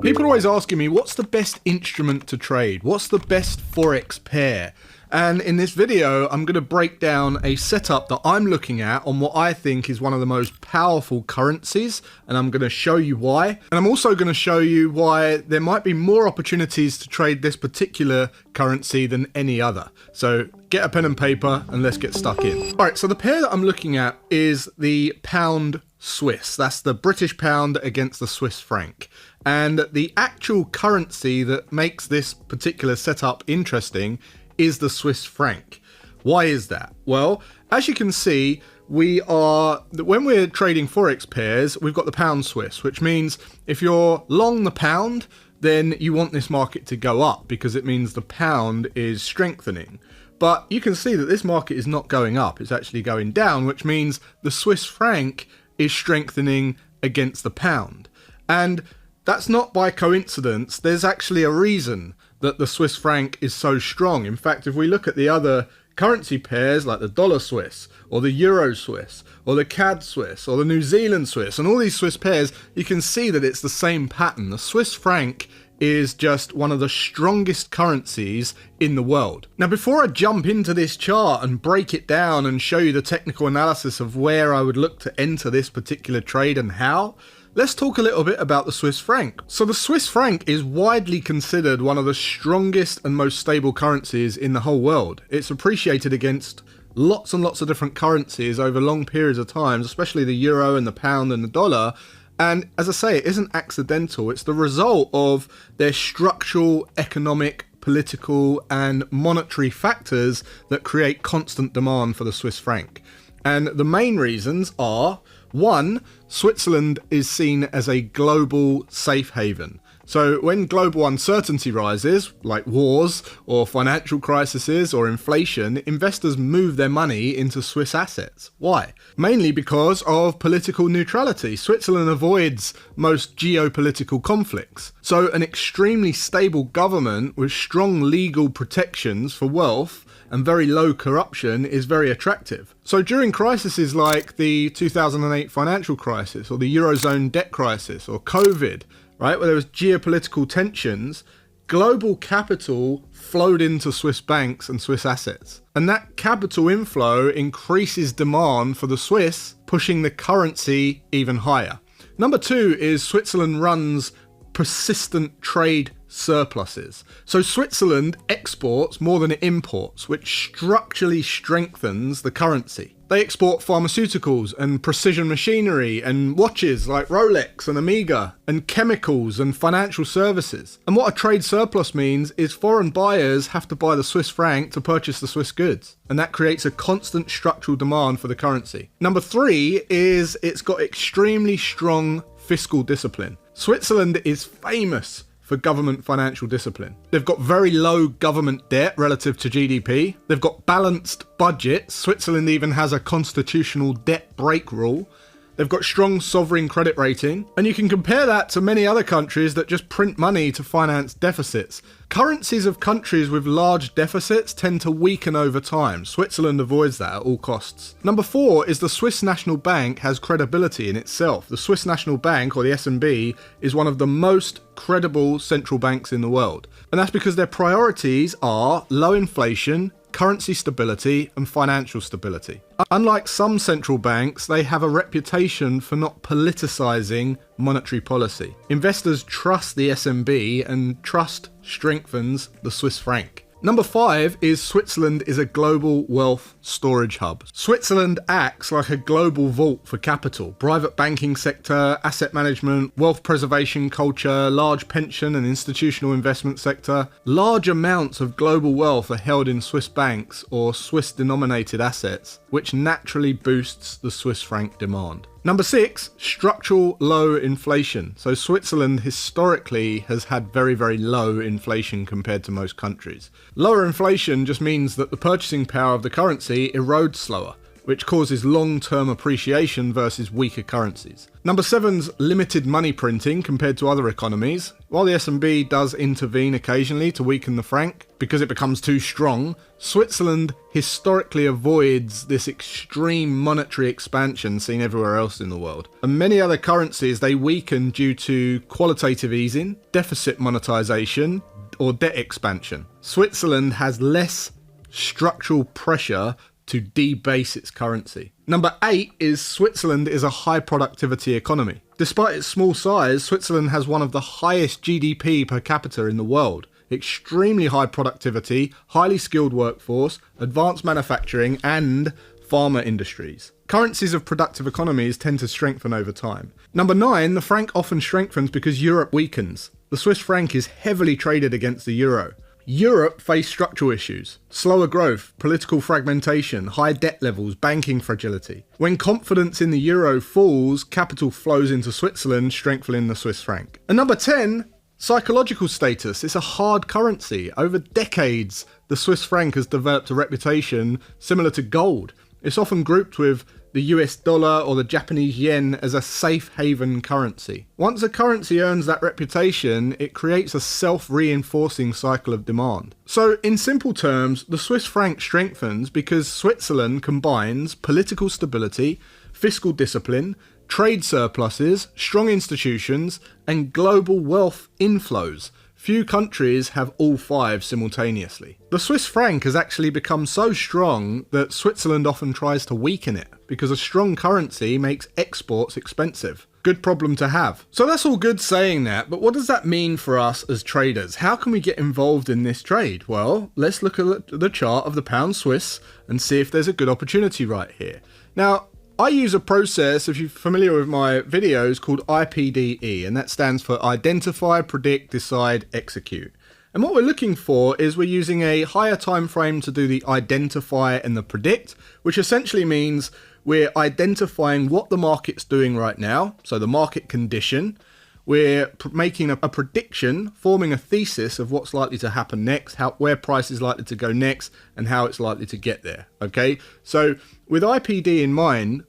People are always asking me, what's the best instrument to trade? What's the best Forex pair? And in this video, I'm going to break down a setup that I'm looking at on what I think is one of the most powerful currencies. And I'm going to show you why. And I'm also going to show you why there might be more opportunities to trade this particular currency than any other. So get a pen and paper and let's get stuck in. All right, so the pair that I'm looking at is the pound Swiss. That's the British pound against the Swiss franc. And the actual currency that makes this particular setup interesting is the Swiss franc. Why is that? Well, as you can see, when we're trading Forex pairs, we've got the pound Swiss, which means if you're long the pound, then you want this market to go up because it means the pound is strengthening. But you can see that this market is not going up, it's actually going down, which means the Swiss franc is strengthening against the pound. And that's not by coincidence. There's actually a reason that the Swiss franc is so strong. In fact, if we look at the other currency pairs like the dollar Swiss or the euro Swiss or the CAD Swiss or the New Zealand Swiss and all these Swiss pairs, you can see that it's the same pattern. The Swiss franc is just one of the strongest currencies in the world. Now, before I jump into this chart and break it down and show you the technical analysis of where I would look to enter this particular trade and how, let's talk a little bit about the Swiss franc. So the Swiss franc is widely considered one of the strongest and most stable currencies in the whole world. It's appreciated against lots and lots of different currencies over long periods of time, especially the euro and the pound and the dollar. And as I say, it isn't accidental. It's the result of their structural, economic, political and monetary factors that create constant demand for the Swiss franc. And the main reasons are: one, Switzerland is seen as a global safe haven. So when global uncertainty rises, like wars or financial crises or inflation, investors move their money into Swiss assets. Why? Mainly because of political neutrality. Switzerland avoids most geopolitical conflicts. So an extremely stable government with strong legal protections for wealth and very low corruption is very attractive. So during crises like the 2008 financial crisis or the Eurozone debt crisis or COVID, right, where there was geopolitical tensions, global capital flowed into Swiss banks and Swiss assets. And that capital inflow increases demand for the Swiss, pushing the currency even higher. Number two is Switzerland runs persistent trade surpluses. So Switzerland exports more than it imports, which structurally strengthens the currency. They export pharmaceuticals and precision machinery and watches like Rolex and Omega and chemicals and financial services. And what a trade surplus means is foreign buyers have to buy the Swiss franc to purchase the Swiss goods. And that creates a constant structural demand for the currency. Number three is it's got extremely strong fiscal discipline. Switzerland is famous for government financial discipline. They've got very low government debt relative to GDP. They've got balanced budgets. Switzerland even has a constitutional debt break rule. They've got strong sovereign credit rating. And you can compare that to many other countries that just print money to finance deficits. Currencies of countries with large deficits tend to weaken over time. Switzerland avoids that at all costs. Number four is the Swiss National Bank has credibility in itself. The Swiss National Bank, or the SNB, is one of the most credible central banks in the world. And that's because their priorities are low inflation, currency stability and financial stability. Unlike some central banks, they have a reputation for not politicizing monetary policy. Investors trust the SNB and trust strengthens the Swiss franc. Number five is Switzerland is a global wealth storage hub. Switzerland acts like a global vault for capital. Private banking sector, asset management, wealth preservation culture, large pension and institutional investment sector. Large amounts of global wealth are held in Swiss banks or Swiss denominated assets, which naturally boosts the Swiss franc demand. Number six, structural low inflation. So Switzerland historically has had very, very low inflation compared to most countries. Lower inflation just means that the purchasing power of the currency erodes slower, which causes long-term appreciation versus weaker currencies. Number 7's limited money printing compared to other economies. While the S&B does intervene occasionally to weaken the franc because it becomes too strong, Switzerland historically avoids this extreme monetary expansion seen everywhere else in the world. And many other currencies, they weaken due to qualitative easing, deficit monetization, or debt expansion. Switzerland has less structural pressure to debase its currency. Number 8 is Switzerland is a high productivity economy. Despite its small size, Switzerland has one of the highest GDP per capita in the world. Extremely high productivity, highly skilled workforce, advanced manufacturing, and pharma industries. Currencies of productive economies tend to strengthen over time. Number 9, the franc often strengthens because Europe weakens. The Swiss franc is heavily traded against the euro. Europe faced structural issues, slower growth, political fragmentation, high debt levels, banking fragility. When confidence in the euro falls, capital flows into Switzerland, strengthening the Swiss franc. And number 10, psychological status. It's a hard currency. Over decades, the Swiss franc has developed a reputation similar to gold. It's often grouped with the US dollar or the Japanese yen as a safe haven currency. Once a currency earns that reputation, it creates a self-reinforcing cycle of demand. So in simple terms, the Swiss franc strengthens because Switzerland combines political stability, fiscal discipline, trade surpluses, strong institutions, and global wealth inflows. Few countries have all 5 simultaneously. The Swiss franc has actually become so strong that Switzerland often tries to weaken it because a strong currency makes exports expensive. Good problem to have. So that's all good saying that, but what does that mean for us as traders? How can we get involved in this trade? Well, let's look at the chart of the pound Swiss and see if there's a good opportunity right here. Now, I use a process, if you're familiar with my videos, called IPDE, and that stands for Identify, Predict, Decide, Execute. And what we're looking for is we're using a higher time frame to do the identify and the predict, which essentially means we're identifying what the market's doing right now, so the market condition. We're making a prediction, forming a thesis of what's likely to happen next, where price is likely to go next, and how it's likely to get there. Okay, so with IPD in mind,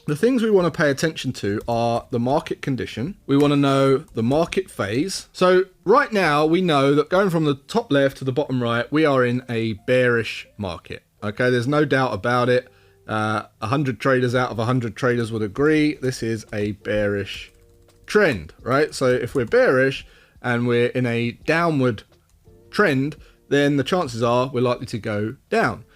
the things we want to pay attention to are the market condition. We want to know the market phase. So right now we know that going from the top left to the bottom right, we are in a bearish market. Okay, there's no doubt about it. 100 traders out of 100 traders would agree this is a bearish trend, right? So if we're bearish and we're in a downward trend, then the chances are we're likely to go down.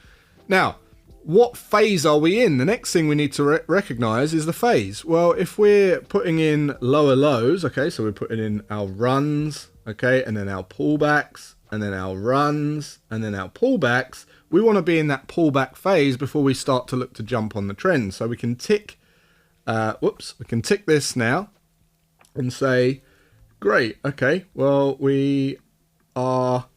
Now, what phase are we in? The next thing we need to recognize is the phase. Well, if we're putting in lower lows, okay, so we're putting in our runs, okay, and then our pullbacks, and then our runs, and then our pullbacks, we want to be in that pullback phase before we start to look to jump on the trend. So we can tick, we can tick this now and say, great, okay, well, we are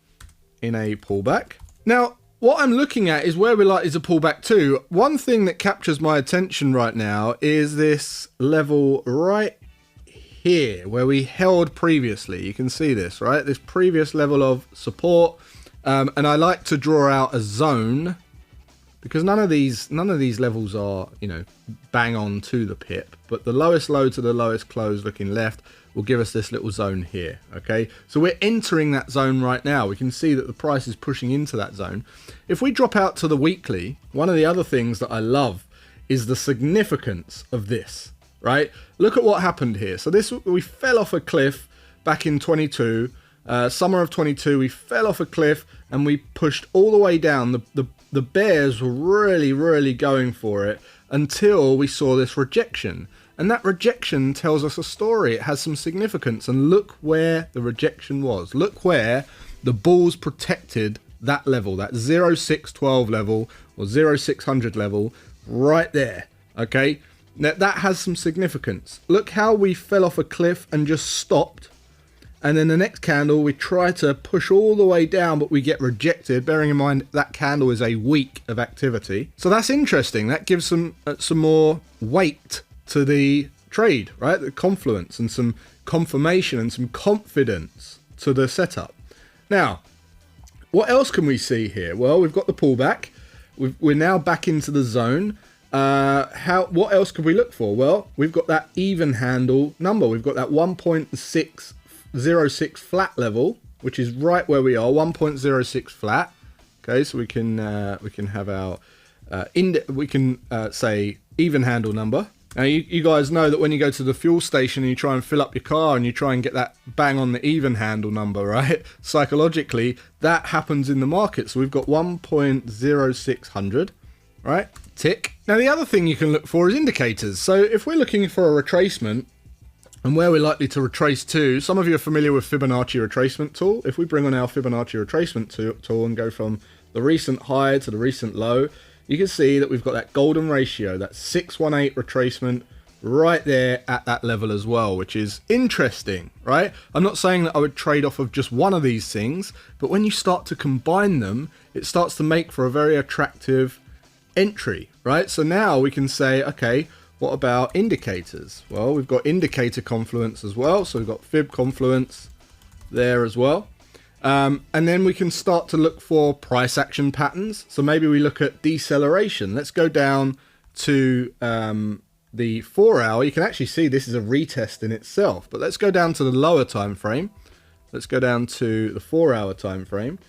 in a pullback. Now, what I'm looking at is where we're likely to pull back to. One thing that captures my attention right now is this level right here where we held previously. You can see this, right? This previous level of support. And I like to draw out a zone because none of these levels are, you know, bang on to the pip, but the lowest low to the lowest close looking left will give us this little zone here. Okay, so we're entering that zone right now. We can see that the price is pushing into that zone. If we drop out to the weekly, one of the other things that I love is the significance of this, right? Look at what happened here. So we fell off a cliff back in 22, summer of 22, we fell off a cliff and we pushed all the way down. The bears were really going for it until we saw this rejection. And that rejection tells us a story. It has some significance. And look where the rejection was. Look where the bulls protected that level, that 0612 level or 0600 level right there. Okay, now that has some significance. Look how we fell off a cliff and just stopped. And then the next candle, we try to push all the way down, but we get rejected, bearing in mind that candle is a week of activity. So that's interesting. That gives some more weight to the trade, right? The confluence and some confirmation and some confidence to the setup. Now, what else can we see here? Well, we've got the pullback. We're now back into the zone. What else could we look for? Well, we've got that even handle number. We've got that 1.606 flat level, which is right where we are, 1.06 flat. Okay, so we can have our say even handle number. Now you guys know that when you go to the fuel station and you try and fill up your car and you try and get that bang on the even handle number, right? Psychologically, that happens in the market. So we've got 1.0600, right? Tick. Now the other thing you can look for is indicators. So if we're looking for a retracement and where we're likely to retrace to, some of you are familiar with Fibonacci retracement tool. If we bring on our Fibonacci retracement tool and go from the recent high to the recent low, you can see that we've got that golden ratio, that 618 retracement right there at that level as well, which is interesting, right? I'm not saying that I would trade off of just one of these things, but when you start to combine them, it starts to make for a very attractive entry, right? So now we can say, okay, what about indicators? Well, we've got indicator Confluence as well. So we've got Fib Confluence there as well. And then we can start to look for price action patterns. So maybe we look at deceleration. Let's go down to the 4 hour. You can actually see this is a retest in itself, but let's go down to the lower time frame. Let's go down to the 4 hour time frame,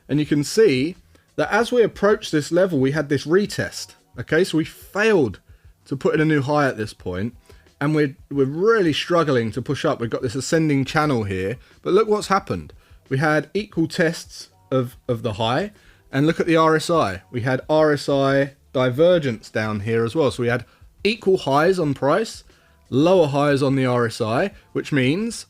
and you can see that as we approach this level, we had this retest. Okay, so we failed to put in a new high at this point, and we're really struggling to push up. We've got this ascending channel here, but look what's happened. We had equal tests of the high, and look at the RSI. We had RSI divergence down here as well. So we had equal highs on price, lower highs on the RSI, which means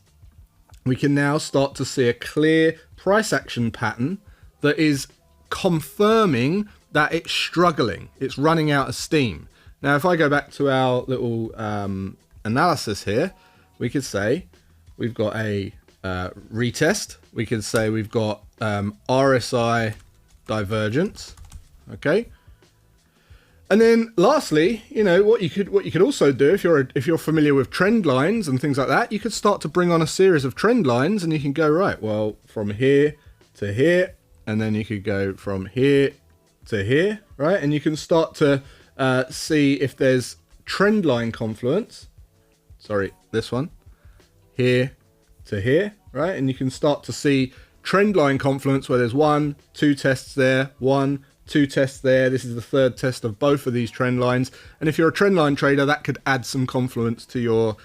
we can now start to see a clear price action pattern that is confirming that it's struggling. It's running out of steam. Now, if I go back to our little analysis here, we could say we've got a retest. We could say we've got RSI divergence. Okay. And then lastly, you know, what you could also do if you're familiar with trend lines and things like that, you could start to bring on a series of trend lines, and you can go, right, well, from here to here, and then you could go from here to here, right? And you can start to see if there's trend line confluence. Sorry, this one. Here to here, right? And you can start to see trend line confluence where there's 1, 2 tests there, 1, 2 tests there. This is the third test of both of these trend lines. And if you're a trend line trader, that could add some confluence to your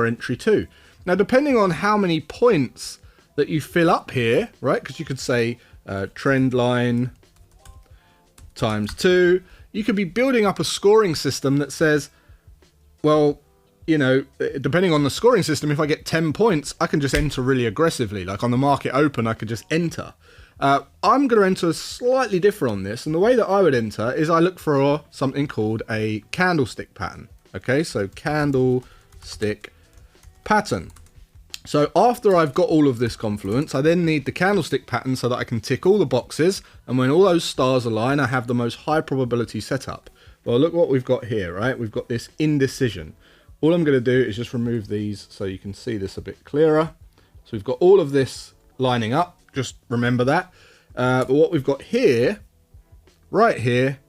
entry too. Now, depending on how many points that you fill up here, right? Because you could say trend line times 2. You could be building up a scoring system that says, well, you know, depending on the scoring system, if I get 10 points, I can just enter really aggressively. Like on the market open, I could just enter. I'm going to enter slightly different on this. And the way that I would enter is I look for something called a candlestick pattern. Okay, so candlestick pattern. So after I've got all of this confluence, I then need the candlestick pattern so that I can tick all the boxes. And when all those stars align, I have the most high probability setup. Well, look what we've got here, right? We've got this indecision. All I'm going to do is just remove these so you can see this a bit clearer. So we've got all of this lining up. Just remember that. But what we've got here, right here,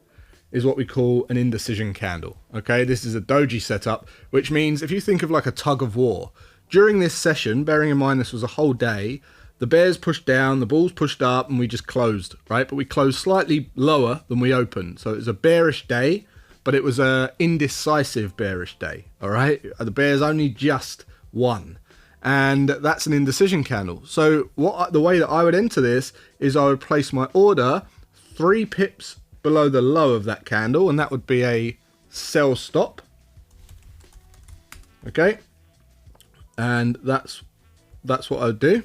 is what we call an indecision candle. Okay, this is a doji setup, which means if you think of like a tug of war, during this session, bearing in mind this was a whole day, the bears pushed down, the bulls pushed up, and we just closed, right? But we closed slightly lower than we opened. So it was a bearish day, but it was an indecisive bearish day, all right? The bears only just won. And that's an indecision candle. So the way that I would enter this is I would place my order 3 pips below the low of that candle, and that would be a sell stop. Okay, and that's what I would do.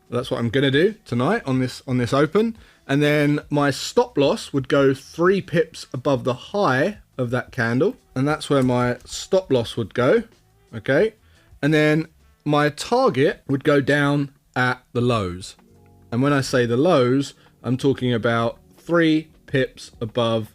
That's what I'm gonna do tonight on this open. And then my stop loss would go 3 pips above the high of that candle, and that's where my stop loss would go. Okay, and then my target would go down at the lows. And when I say the lows, I'm talking about 3 pips above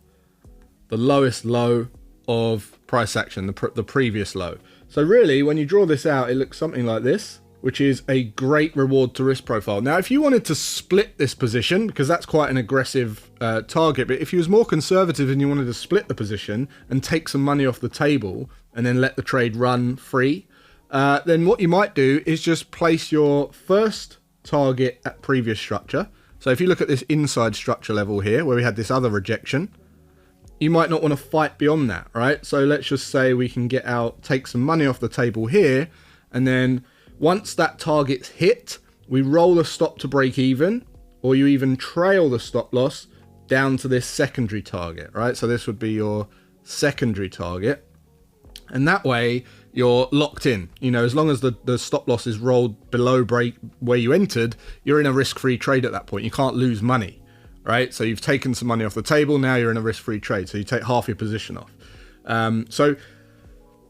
the lowest low of price action, the previous low. So really, when you draw this out, it looks something like this. which is a great reward to risk profile. Now, if you wanted to split this position, because that's quite an aggressive target, but if you was more conservative and you wanted to split the position and take some money off the table and then let the trade run free, then what you might do is just place your first target at previous structure. So if you look at this inside structure level here, where we had this other rejection, you might not want to fight beyond that, right? So let's just say we can get out, take some money off the table here, and then once that target's hit, we roll the stop to break even, or you even trail the stop loss down to this secondary target, right? So this would be your secondary target. And that way you're locked in. You know, as long as the stop loss is rolled below break where you entered, you're in a risk-free trade at that point. You can't lose money. Right, so you've taken some money off the table, now you're in a risk-free trade, so you take half your position off. So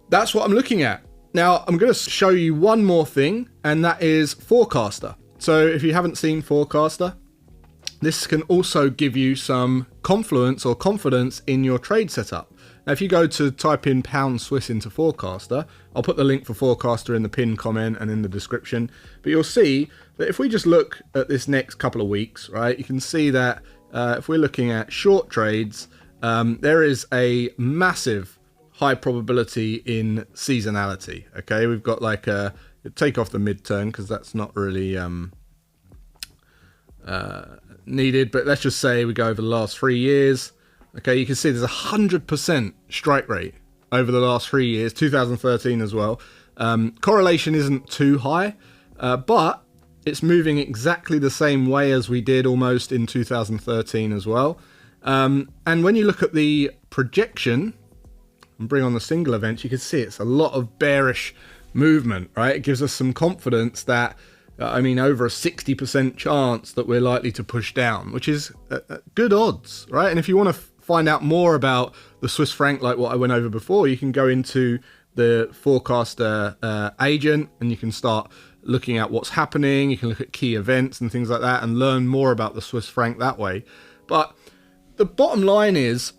that's what I'm looking at. Now, I'm going to show you one more thing, and that is Forecaster. So if you haven't seen Forecaster, this can also give you some confluence or confidence in your trade setup. Now, if you go to type in £Swiss into Forecaster, I'll put the link for Forecaster in the pinned comment and in the description, but you'll see that if we just look at this next couple of weeks, right, you can see that if we're looking at short trades, there is a massive high probability in seasonality. Okay, we've got like a take off the midterm because that's not really needed, but let's just say we go over the last 3 years. Okay, you can see there's 100% strike rate over the last 3 years, 2013 as well. Correlation isn't too high, but it's moving exactly the same way as we did almost in 2013 as well. And when you look at the projection and bring on the single events, you can see it's a lot of bearish movement, right? It gives us some confidence that, I mean, over a 60% chance that we're likely to push down, which is good odds, right? And if you want to find out more about the Swiss franc, like what I went over before, you can go into the Forecaster agent and you can start looking at what's happening. You can look at key events and things like that and learn more about the Swiss franc that way. But the bottom line is,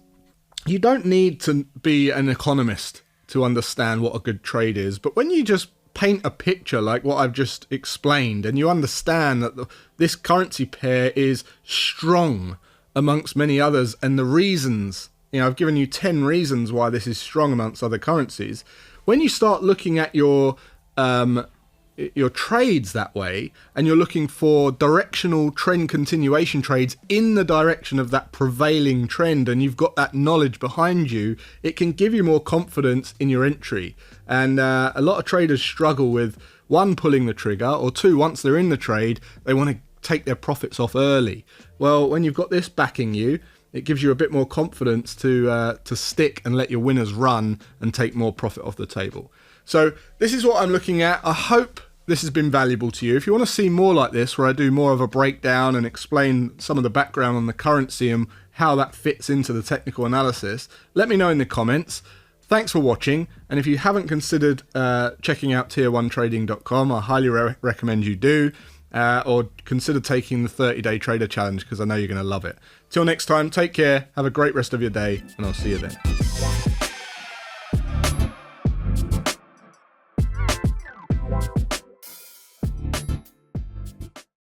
you don't need to be an economist to understand what a good trade is. But when you just paint a picture like what I've just explained, and you understand that this currency pair is strong amongst many others, and the reasons, you know, I've given you 10 reasons why this is strong amongst other currencies. When you start looking at your trades that way, and you're looking for directional trend continuation trades in the direction of that prevailing trend, and you've got that knowledge behind you, it can give you more confidence in your entry. And a lot of traders struggle with, one, pulling the trigger, or two, once they're in the trade, they want to take their profits off early. Well, when you've got this backing you, it gives you a bit more confidence to stick and let your winners run and take more profit off the table. So this is what I'm looking at. I hope this has been valuable to you. If you want to see more like this, where I do more of a breakdown and explain some of the background on the currency and how that fits into the technical analysis, let me know in the comments. Thanks for watching, and if you haven't considered checking out tier1trading.com, I highly recommend you do. Or consider taking the 30-day trader challenge, because I know you're going to love it. Till next time, take care, have a great rest of your day, and I'll see you then.